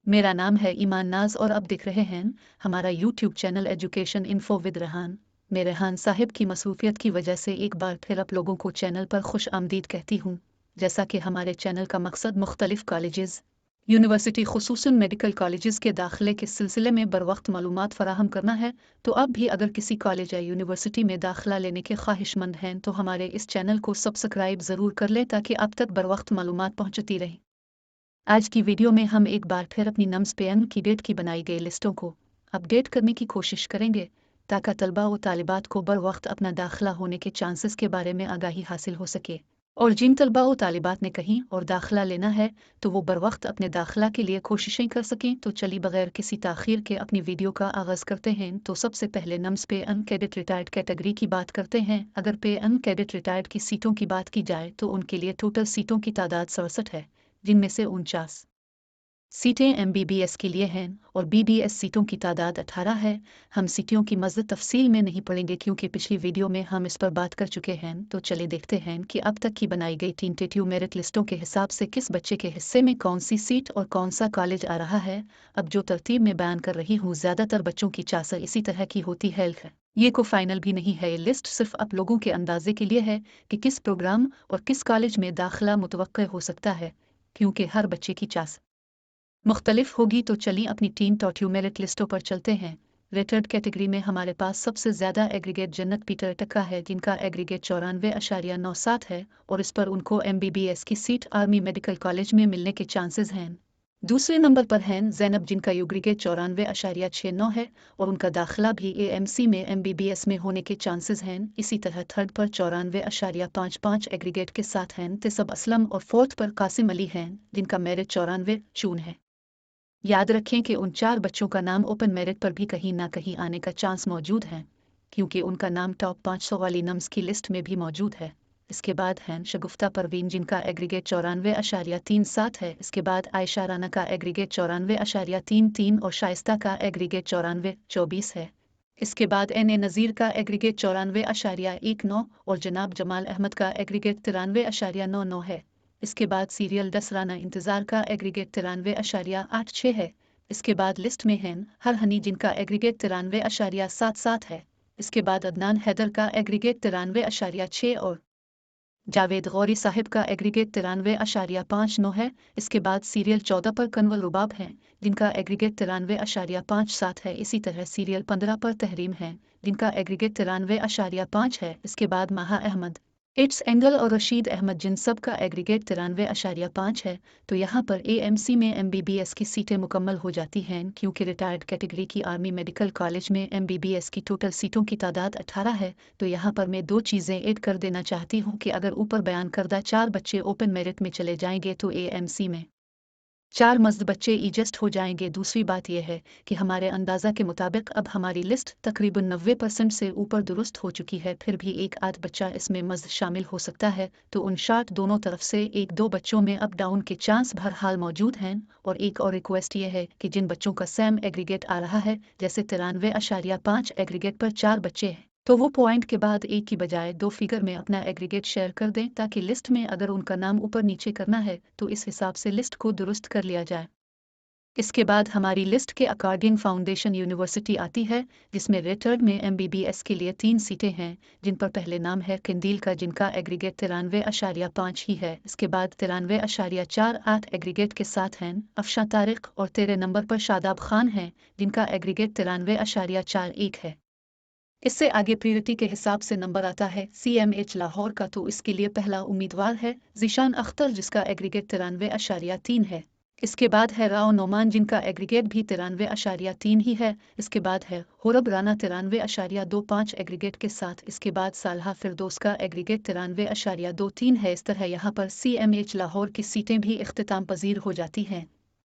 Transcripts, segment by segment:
मेरा नाम है ईमान नाज और अब दिख रहे हैं हमारा YouTube channel education info with Rehan. मैं रेहान साहिब की मसरूफियत की वजह से एक बार फिर आप लोगों को चैनल पर खुश आमदीद कहती हूँ। जैसा कि हमारे चैनल का मकसद मुख्तलिफ कॉलेजेस, यूनिवर्सिटी खुसूसन मेडिकल कॉलेजेस के दाखिले के सिलसिले में बर वक्त मालूमात फराहम करना है, तो आप भी अगर किसी कॉलेज या यूनिवर्सिटी में दाखिला लेने के ख्वाहिशमंद हैं तो हमारे इस चैनल को सब्सक्राइब ज़रूर कर लें ताकि आप तक बर वक्त मालूमात पहुँचती रहें। आज की वीडियो में हम एक बार फिर अपनी नम्स पेएम की डेट की बनाई गई लिस्टों को अपडेट करने की कोशिश करेंगे ताकि तलबा व तालिबात को बर वक्त अपना दाखिला होने के चांसेस के बारे में आगाही हासिल हो सके, और जिन तलबा व तालिबात ने कहीं और दाखिला लेना है तो वो बर वक्त अपने दाखिला के लिए कोशिशें कर सकें। तो चलिए बगैर किसी ताख़ीर के अपनी वीडियो का आगाज़ करते हैं। तो सबसे पहले नम्स पेएम कैडेट रिटायर्ड कैटेगरी की बात करते हैं। अगर पेएम कैडेट रिटायर्ड की सीटों की बात की जाए तो उनके लिए टोटल सीटों की तादाद 67 है, जिनमें से 49 सीटें MBBS के लिए हैं और BBS सीटों की तादाद 18 है। हम सीटों की मज़ीद तफसील में नहीं पढ़ेंगे क्योंकि पिछली वीडियो में हम इस पर बात कर चुके हैं। तो चलिए देखते हैं कि अब तक की बनाई गई टेंटेटिव मेरिट लिस्टों के हिसाब से किस बच्चे के हिस्से में कौन सी सीट और कौन सा कॉलेज आ रहा है। अब जो तरतीब में बयान कर रही हूँ ज़्यादातर बच्चों की चासर इसी तरह की होती है। ये को फाइनल भी नहीं है, ये लिस्ट सिर्फ आप लोगों के अंदाजे के लिए है कि किस प्रोग्राम और किस कॉलेज में दाखिला मुतवक्के हो सकता है, क्योंकि हर बच्चे की चास मुख्तलिफ होगी। तो चलिए अपनी टीम टॉट्यू मेरिट लिस्टों पर चलते हैं। रिटर्ड कैटेगरी में हमारे पास सबसे ज़्यादा एग्रीगेट जन्नत पीटर टक्का है, जिनका एग्रीगेट 94.97 है और इस पर उनको MBBS की सीट आर्मी मेडिकल कॉलेज में मिलने के चांसेस हैं। दूसरे नंबर पर हैं जैनब, जिनका एग्रीगेट 94.69 है और उनका दाखिला भी AMC में MBBS में होने के चांसेस हैं। इसी तरह थर्ड पर 94.55 एग्रीगेट के साथ हैं तिसब असलम और फोर्थ पर कासिम अली हैं, जिनका मेरिट 94 है। याद रखें कि उन 4 बच्चों का नाम ओपन मेरिट पर भी कहीं ना कहीं आने का चांस मौजूद है, क्योंकि उनका नाम टॉप 500 वाली नम्स की लिस्ट में भी मौजूद है। इसके बाद हैं शगुफ्ता परवीन, जिनका एग्रीगेट 94.37 है। इसके बाद आयशा राना का एग्रीगेट 94.33 और शाइस्ता का एग्रीगेट 94.24 है। इसके बाद NA नज़ीर का एग्रीगेट 94.19 और जनाब जमाल अहमद का एग्रीगेट 93.99 है। इसके बाद सीरियल दसराना इंतज़ार का एग्रीगेट 93.86 है। इसके बाद लिस्ट में हैं हर हनी, जिनका एग्रीगेट 93.77 है। इसके बाद अदनान हैदर का एग्रीगेट 93.6 और जावेद गौरी साहिब का एग्रीगेट 93.59 है। इसके बाद सीरियल 14 पर कन्वल रुबाब हैं, जिनका एग्रीगेट 93.57 है। इसी तरह सीरियल 15 पर तहरीम हैं, जिनका एग्रीगेट 93.5 है। इसके बाद माहा अहमद, इट्स एंगल और रशीद अहमद, जिन सब का एग्रीगेट 93.5 है। तो यहाँ पर AMC में MBBS की सीटें मुकम्मल हो जाती हैं, क्योंकि रिटायर्ड कैटेगरी की आर्मी मेडिकल कॉलेज में MBBS की टोटल सीटों की तादाद 18 है। तो यहाँ पर मैं 2 चीज़ें ऐड कर देना चाहती हूँ कि अगर ऊपर बयान करदा 4 बच्चे ओपन मेरिट में चले जाएंगे तो AMC में 4 मज़द बच्चे एडजस्ट हो जाएंगे। दूसरी बात यह है कि हमारे अंदाज़ा के मुताबिक अब हमारी लिस्ट तकरीबन 90% से ऊपर दुरुस्त हो चुकी है, फिर भी एक आध बच्चा इसमें मज़द शामिल हो सकता है। तो उन शार्ट दोनों तरफ से 1-2 बच्चों में अप डाउन के चांस बहरहाल मौजूद हैं। और एक और रिक्वेस्ट यह है कि जिन बच्चों का सेम एग्रीगेट आ रहा है, जैसे 93.5 एग्रीगेट पर 4 बच्चे हैं, तो वो पॉइंट के बाद एक की बजाय 2 फिगर में अपना एग्रीगेट शेयर कर दें, ताकि लिस्ट में अगर उनका नाम ऊपर नीचे करना है तो इस हिसाब से लिस्ट को दुरुस्त कर लिया जाए। इसके बाद हमारी लिस्ट के अकॉर्डिंग फाउंडेशन यूनिवर्सिटी आती है, जिसमें रिटर्ड में MBBS के लिए 3 सीटें हैं, जिन पर पहले नाम है कंदील का, जिनका एग्रीगेट 93.5 ही है। इसके बाद 93.48 एग्रीगेट के साथ हैं अफशा तारिक, और 13 नंबर पर शादाब खान हैं, जिनका एग्रीगेट 93.41 है। इससे आगे प्रियोरिटी के हिसाब से नंबर आता है CMH लाहौर का, तो इसके लिए पहला उम्मीदवार है ज़ीशान अख्तर, जिसका एग्रीगेट 93.3 है। इसके बाद है राव नोमान, जिनका एग्रीगेट भी 93.3 ही है। इसके बाद है होरब राना 93.25 एग्रीगेट के साथ। इसके बाद सालहा फिरदौस का एग्रीगेट 93.23 है। इस तरह यहाँ पर CMH लाहौर की सीटें भी इख्तिताम पजीर हो जाती हैं।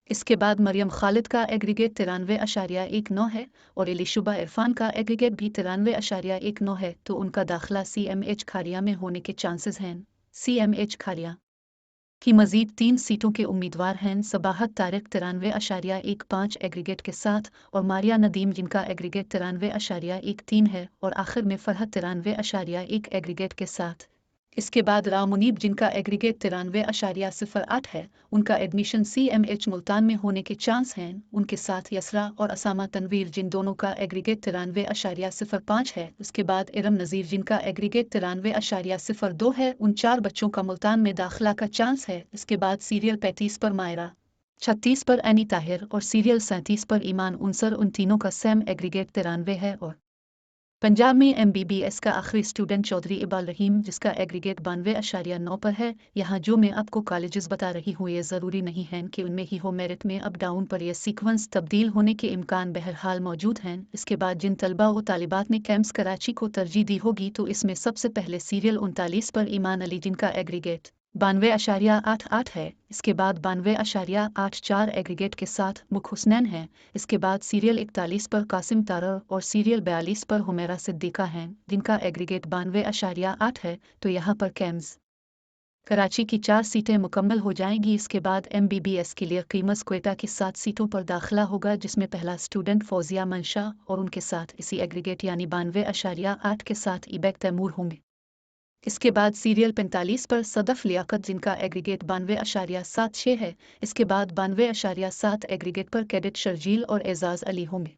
इसके बाद मरियम खालिद का एग्रीगेट 93.19 है और इलिशुबा इरफान का एग्रीगेट भी 93.19 है। तो उनका दाखिला CMH खारिया में होने के चांसेस हैं। CMH खारिया की मजीद 3 सीटों के उम्मीदवार हैं सबाहत तारिक 93.15 एग्रीगेट के साथ, और मारिया नदीम, जिनका एग्रीगेट 93.13 है, और आखिर में फरहत 93.1 एग्रीगेट के साथ। इसके बाद राव मुनीब जिनका एग्रीगेट 93.08 है, उनका एडमिशन CMH मुल्तान में होने के चांस हैं। उनके साथ यसरा और असामा तनवीर जिन दोनों का एग्रीगेट 93.05 है। उसके बाद इरम नज़ीर जिनका एग्रीगेट 93.02 है, उन 4 बच्चों का मुल्तान में दाखिला का चांस है। इसके बाद सीरियल 35 पर मायरा, 36 पर एनी ताहिर और सीरियल 37 पर ईमान उनसर, उन तीनों का सेम एग्रीगेट 93 है। और पंजाब में MBBS का आखिरी स्टूडेंट चौधरी इबाल रहीम जिसका एग्रीगेट 92.9 पर है। यहाँ जो मैं आपको कॉलेजेस बता रही हूँ ये ज़रूरी नहीं है कि उनमें ही हो, मेरिट में अप डाउन पर यह सीक्वेंस तब्दील होने के इम्कान बहरहाल मौजूद हैं। इसके बाद जिन तलबा व तालिबात ने कैंप्स कराची को तरजीह दी होगी तो इसमें सबसे पहले सीरियल 39 पर ईमान अली जिनका एग्रीगेट 92.88 है। इसके बाद 92.84 एग्रीगेट के साथ मुख हुसनैन है। इसके बाद सीरियल 41 पर कासिम तारर और सीरियल 42 पर हुमैरा सिद्दीका हैं जिनका एग्रीगेट 92.8 है। तो यहाँ पर कैम्स कराची की 4 सीटें मुकम्मल हो जाएंगी। इसके बाद MBBS के लिए कीमस क्वेटा की 7 सीटों पर दाखिला होगा जिसमें पहला स्टूडेंट फौजिया मंशा और उनके साथ इसी एग्रीगेट यानी 92.8 के साथ इबेक तैमूर होंगे। इसके बाद सीरियल 45 पर सदफ लियाकत जिनका एग्रीगेट 92.76 है। इसके बाद 92.7 एग्रीगेट पर कैडेट शर्जील और एजाज अली होंगे।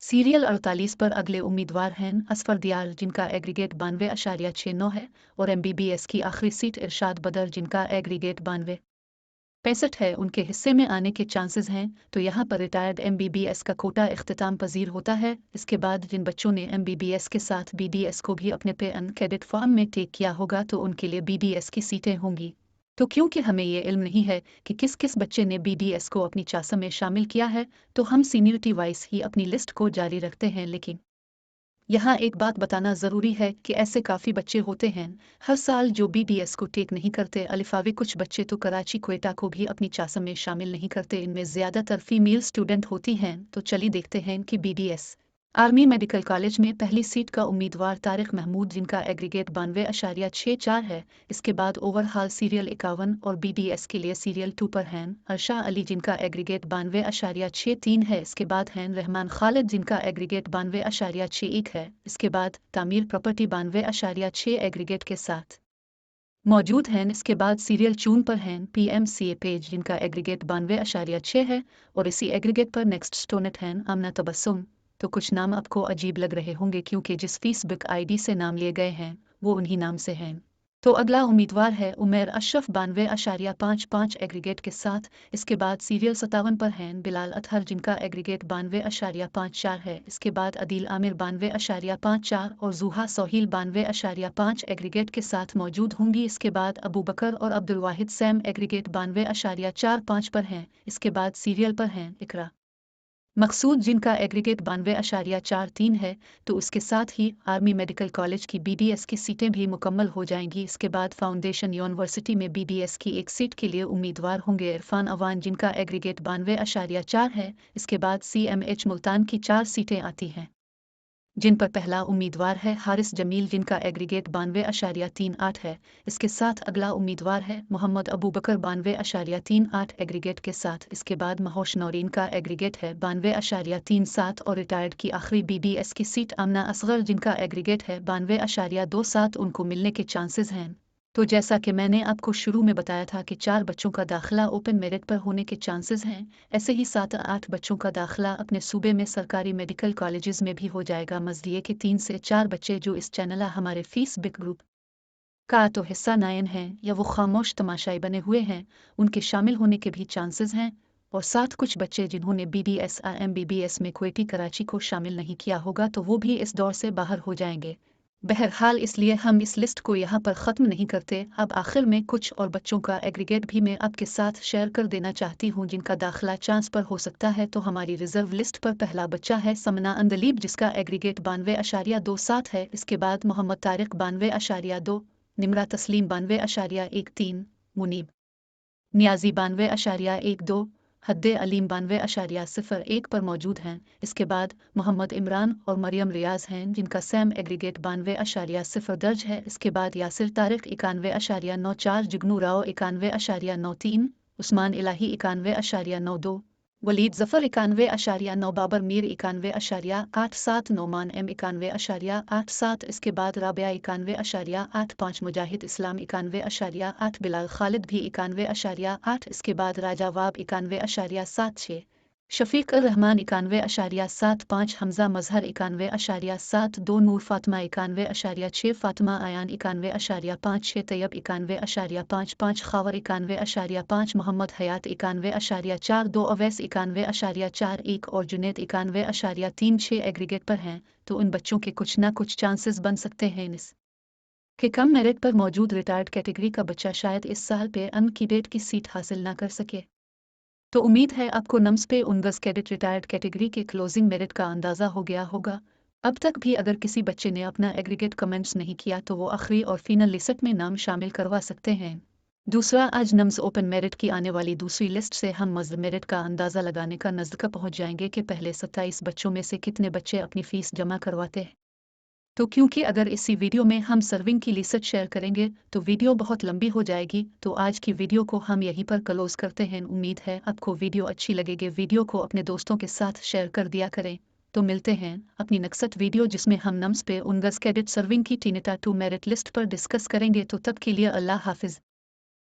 सीरियल 48 पर अगले उम्मीदवार हैं असफर दियार जिनका एग्रीगेट 92.69 है और MBBS की आखिरी सीट इरशाद बदर जिनका एग्रीगेट 92.65 है। उनके हिस्से में आने के चांसेस हैं। तो यहाँ पर रिटायर्ड MBBS का कोटा इख्तिताम पजीर होता है। इसके बाद जिन बच्चों ने MBBS के साथ BDS को भी अपने पे अनकैडेट फॉर्म में टेक किया होगा तो उनके लिए BDS की सीटें होंगी। तो क्योंकि हमें ये इल्म नहीं है कि किस किस बच्चे ने BDS को अपनी चासम में शामिल किया है तो हम सीनियरिटी वाइज ही अपनी लिस्ट को जारी रखते हैं। लेकिन यहाँ एक बात बताना ज़रूरी है कि ऐसे काफ़ी बच्चे होते हैं हर साल जो BDS को टेक नहीं करते। अलिफावे कुछ बच्चे तो कराची क्वेटा को भी अपनी चासम में शामिल नहीं करते। इनमें ज़्यादातर फीमेल स्टूडेंट होती हैं। तो चलिए देखते हैं कि BDS आर्मी मेडिकल कॉलेज में पहली सीट का उम्मीदवार तारिक महमूद जिनका एग्रीगेट 92.64 है। इसके बाद ओवरहाल सीरियल 51 और BDS के लिए सीरियल 2 पर हैं अर्शा अली जिनका एग्रीगेट 92.63 है। इसके बाद हैं रहमान खालिद जिनका एग्रीगेट 92.61 है। इसके बाद तामीर प्रॉपर्टी 92.6 एग्रीगेट के साथ मौजूद हैं। इसके बाद सीरियल चून पर हैं PMCA पेज जिनका एग्रीगेट 92.6 है और इसी एग्रीगेट पर नेक्स्ट स्टूडेंट हैं आमना तबस्सुम। तो कुछ नाम आपको अजीब लग रहे होंगे क्योंकि जिस फेसबुक ID से नाम लिए गए हैं वो उन्हीं नाम से हैं। तो अगला उम्मीदवार है उमैर अशरफ 92.55 एग्रीगेट के साथ। इसके बाद सीरियल 57 पर हैं बिलाल अतहर जिनका एग्रीगेट 92.54 है। इसके बाद अदील आमिर 92.54 और जूहा सोहील 92.5 एग्रीगेट के साथ मौजूद होंगी। इसके बाद अबू बकर और अब्दुल वाहिद सैम एग्रीगेट 92.45 पर हैं। इसके बाद सीरियल पर हैं इकरा मकसूद जिनका एग्रीगेट 92.43 है। तो उसके साथ ही आर्मी मेडिकल कॉलेज की BDS की सीटें भी मुकम्मल हो जाएंगी। इसके बाद फाउंडेशन यूनिवर्सिटी में BDS की एक सीट के लिए उम्मीदवार होंगे इरफान अवान जिनका एग्रीगेट 92.4 है। इसके बाद CMH मुल्तान की 4 सीटें आती हैं जिन पर पहला उम्मीदवार है हारिस जमील जिनका एग्रीगेट 92.38 है। इसके साथ अगला उम्मीदवार है मोहम्मद अबू बकर 92.38 एग्रीगेट के साथ। इसके बाद महोश नौरीन का एग्रीगेट है 92.37 और रिटायर्ड की आखिरी BDS की सीट आमना असगर जिनका एग्रीगेट है 92.27 उनको मिलने के चांसेस हैं। तो जैसा कि मैंने आपको शुरू में बताया था कि 4 बच्चों का दाखिला ओपन मेरिट पर होने के चांसेस हैं, ऐसे ही 7-8 बच्चों का दाखिला अपने सूबे में सरकारी मेडिकल कॉलेजेस में भी हो जाएगा। मज़ीद के 3 से 4 बच्चे जो इस चैनल हमारे फेसबुक ग्रुप का तो हिस्सा नायन हैं या वो खामोश तमाशाई बने हुए हैं, उनके शामिल होने के भी चांसेस हैं। और साथ कुछ बच्चे जिन्होंने BDS या MBBS में क्वेटी कराची को शामिल नहीं किया होगा तो वो भी इस दौर से बाहर हो जाएंगे। बहरहाल इसलिए हम इस लिस्ट को यहाँ पर ख़त्म नहीं करते। अब आखिर में कुछ और बच्चों का एग्रीगेट भी मैं आपके साथ शेयर कर देना चाहती हूँ जिनका दाखिला चांस पर हो सकता है। तो हमारी रिजर्व लिस्ट पर पहला बच्चा है समना अंदलीब जिसका एग्रीगेट 92.27 है। इसके बाद मोहम्मद तारिक 92.2, निमरा तस्लीम 92.13, मुनीब नियाजी 92.12, हद्दे अलीम 92.01 पर मौजूद हैं। इसके बाद मोहम्मद इमरान और मरियम रियाज हैं जिनका सैम एग्रीगेट 92.0 दर्ज है। इसके बाद यासिर तारिक 91.94, जुगनू राव 91.93, उस्मान इलाही 91.92, वलीद ज़फ़र 91.9, बाबर मीर 91.87, नोमान M 91.87, इसके बाद राबिया 91.85, मुजाहिद इस्लाम 91.8, बिलाल खालिद भी 91.8, इसके बाद राजा वाब 91.76, शफीक अल रहमान 91.75, हमजा मजहर 91.72, नूर फातिमा 91.6, फातिमा आयान 91.56, तैयब 91.55, खावर 91.5, मोहम्मद हयात 91.4, 2 अवैस 91.41 और जुनैद 91.36 एग्रीगेट पर हैं, तो उन बच्चों के कुछ ना कुछ चांसेस बन सकते हैं इस के कम मेरिट पर मौजूद रिटायर्ड कैटेगरी का बच्चा शायद इस साल पे अनकिडेट की सीट हासिल ना कर सके। तो उम्मीद है आपको नम्स पे उनगस कैडेट रिटायर्ड कैटेगरी के क्लोजिंग मेरिट का अंदाज़ा हो गया होगा। अब तक भी अगर किसी बच्चे ने अपना एग्रीगेट कमेंट्स नहीं किया तो वो आखिरी और फिनल लिस्ट में नाम शामिल करवा सकते हैं। दूसरा, आज नम्स ओपन मेरिट की आने वाली दूसरी लिस्ट से हम मज़ मेरिट का अंदाज़ा लगाने का नज़दीक पहुंच जाएंगे कि पहले 27 बच्चों में से कितने बच्चे अपनी फ़ीस जमा करवाते हैं। तो क्योंकि अगर इसी वीडियो में हम सर्विंग की लिस्ट शेयर करेंगे तो वीडियो बहुत लंबी हो जाएगी, तो आज की वीडियो को हम यहीं पर क्लोज करते हैं। उम्मीद है आपको वीडियो अच्छी लगेगी। वीडियो को अपने दोस्तों के साथ शेयर कर दिया करें। तो मिलते हैं अपनी नेक्स्ट वीडियो जिसमें हम नम्स पे उनगस कैडेट सर्विंग की टीनेटा 2 मेरिट लिस्ट पर डिस्कस करेंगे। तो तब के लिए अल्लाह हाफिज़।